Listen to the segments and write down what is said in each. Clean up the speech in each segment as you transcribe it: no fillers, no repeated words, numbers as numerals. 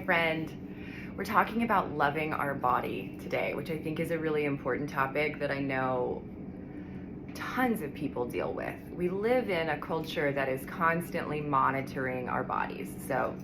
friend. We're talking about loving our body today, which I think is a really important topic that I know tons of people deal with. We live in a culture that is constantly monitoring our bodies. So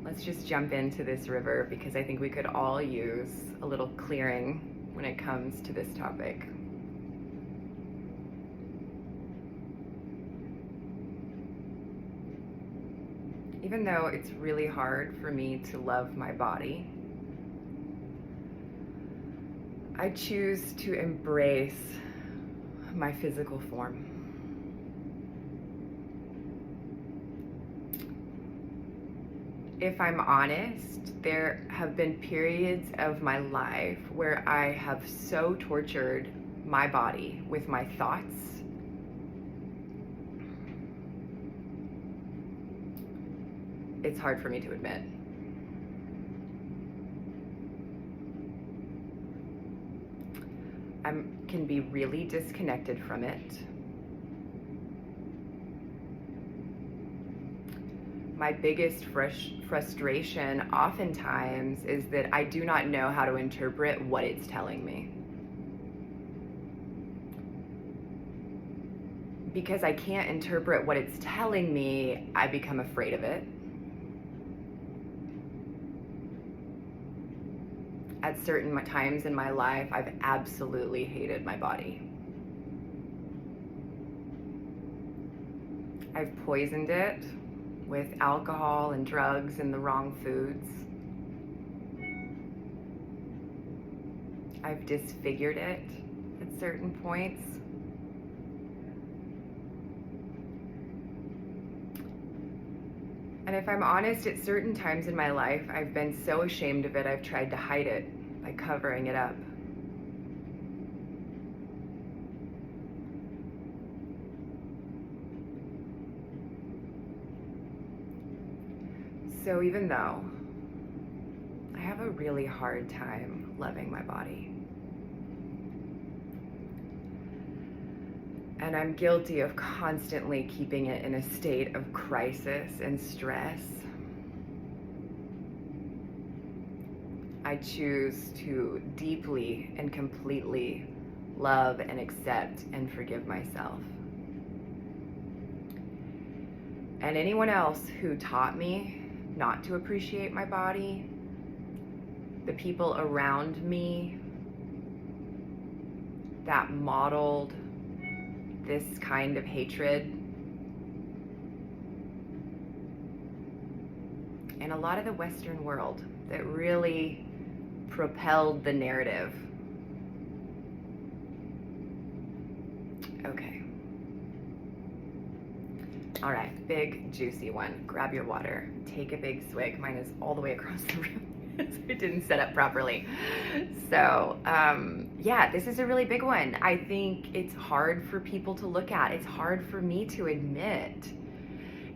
let's just jump into this river because I think we could all use a little clearing when it comes to this topic. Even though it's really hard for me to love my body, I choose to embrace my physical form. If I'm honest, there have been periods of my life where I have so tortured my body with my thoughts, it's hard for me to admit. I can be really disconnected from it. My biggest frustration oftentimes is that I do not know how to interpret what it's telling me. Because I can't interpret what it's telling me, I become afraid of it. At certain times in my life, I've absolutely hated my body. I've poisoned it with alcohol and drugs and the wrong foods. I've disfigured it at certain points. And if I'm honest, at certain times in my life, I've been so ashamed of it, I've tried to hide it by covering it up. So even though I have a really hard time loving my body, and I'm guilty of constantly keeping it in a state of crisis and stress, I choose to deeply and completely love and accept and forgive myself. And anyone else who taught me not to appreciate my body, the people around me that modeled this kind of hatred, and a lot of the Western world that really propelled the narrative. Okay. All right, big juicy one. Grab your water, take a big swig. Mine is all the way across the room. So it didn't set up properly. So yeah, this is a really big one. I think it's hard for people to look at. It's hard for me to admit.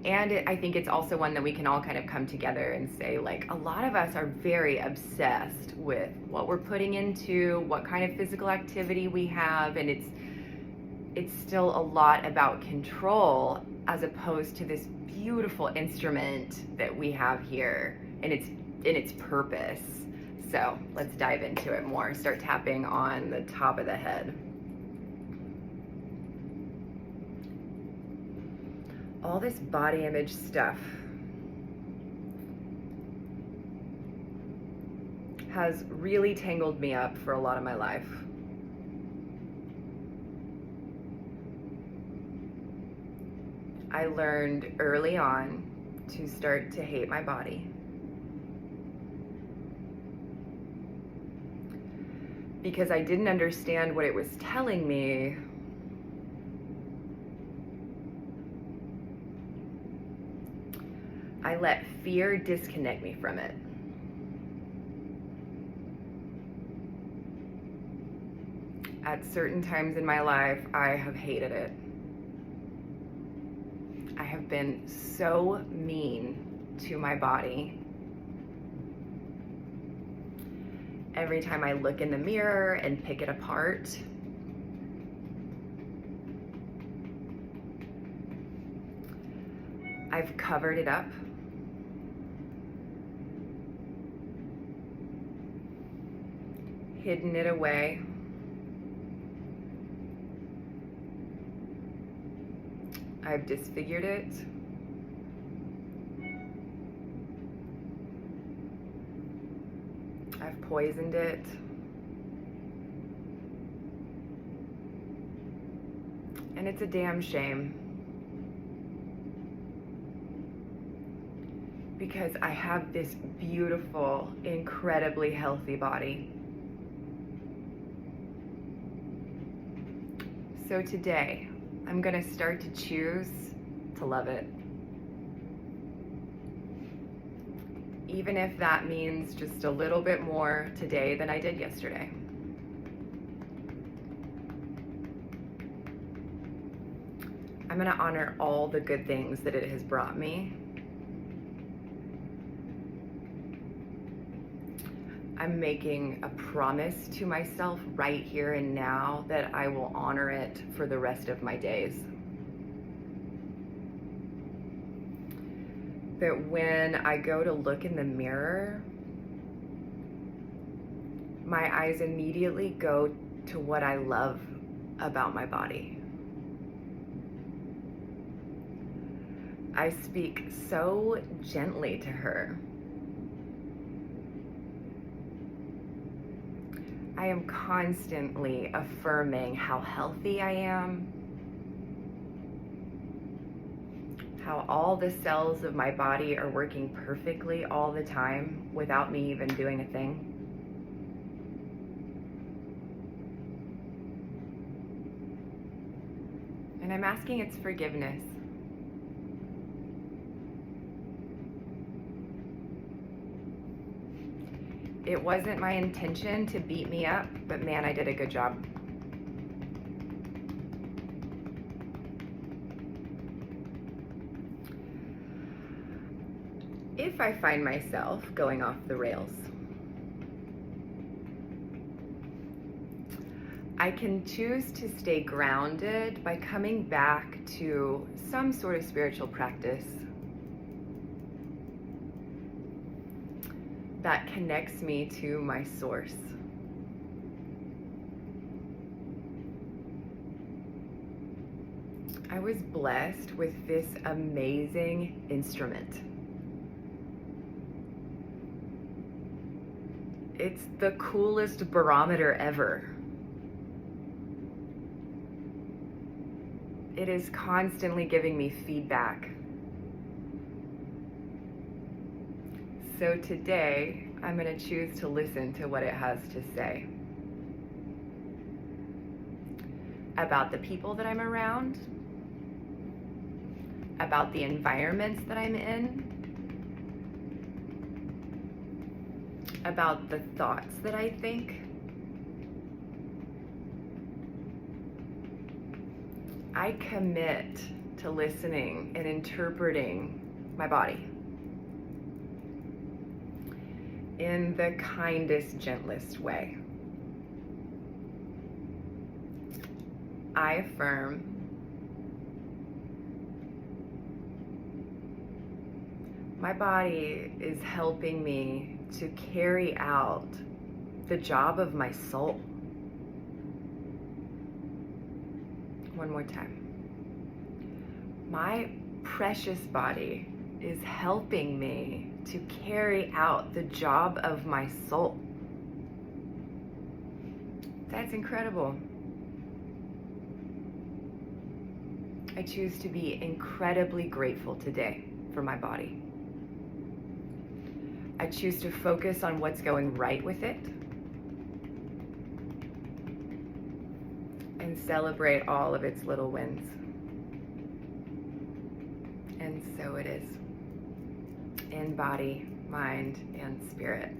And I think it's also one that we can all kind of come together and say, like, a lot of us are very obsessed with what we're putting into, what kind of physical activity we have, and it's still a lot about control as opposed to this beautiful instrument that we have here and its purpose. So let's dive into it more. Start tapping on the top of the head. All this body image stuff has really tangled me up for a lot of my life. I learned early on to start to hate my body because I didn't understand what it was telling me. I let fear disconnect me from it. At certain times in my life, I have hated it. I have been so mean to my body. Every time I look in the mirror and pick it apart, I've covered it up. hidden it away. I've disfigured it. I've poisoned it. And it's a damn shame. Because I have this beautiful, incredibly healthy body. So today, I'm gonna start to choose to love it. Even if that means just a little bit more today than I did yesterday. I'm gonna honor all the good things that it has brought me. I'm making a promise to myself right here and now that I will honor it for the rest of my days. That when I go to look in the mirror, my eyes immediately go to what I love about my body. I speak so gently to her. I am constantly affirming how healthy I am, how all the cells of my body are working perfectly all the time without me even doing a thing. And I'm asking its forgiveness. It wasn't my intention to beat me up, but man, I did a good job. If I find myself going off the rails, I can choose to stay grounded by coming back to some sort of spiritual practice that connects me to my source. I was blessed with this amazing instrument. It's the coolest barometer ever. It is constantly giving me feedback. So today, I'm going to choose to listen to what it has to say about the people that I'm around, about the environments that I'm in, about the thoughts that I think. I commit to listening and interpreting my body in the kindest, gentlest way. I affirm my body is helping me to carry out the job of my soul. One more time. My precious body is helping me to carry out the job of my soul. That's incredible. I choose to be incredibly grateful today for my body. I choose to focus on what's going right with it and celebrate all of its little wins. And so it is. In body, mind, and spirit.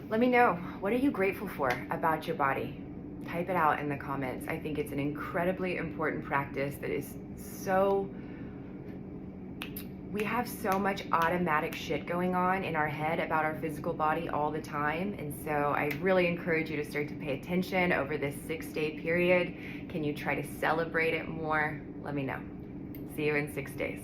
Let me know, what are you grateful for about your body? Type it out in the comments. I think it's an incredibly important practice that is so, we have so much automatic shit going on in our head about our physical body all the time. And so I really encourage you to start to pay attention over this 6-day period. Can you try to celebrate it more? Let me know. See you in 6 days.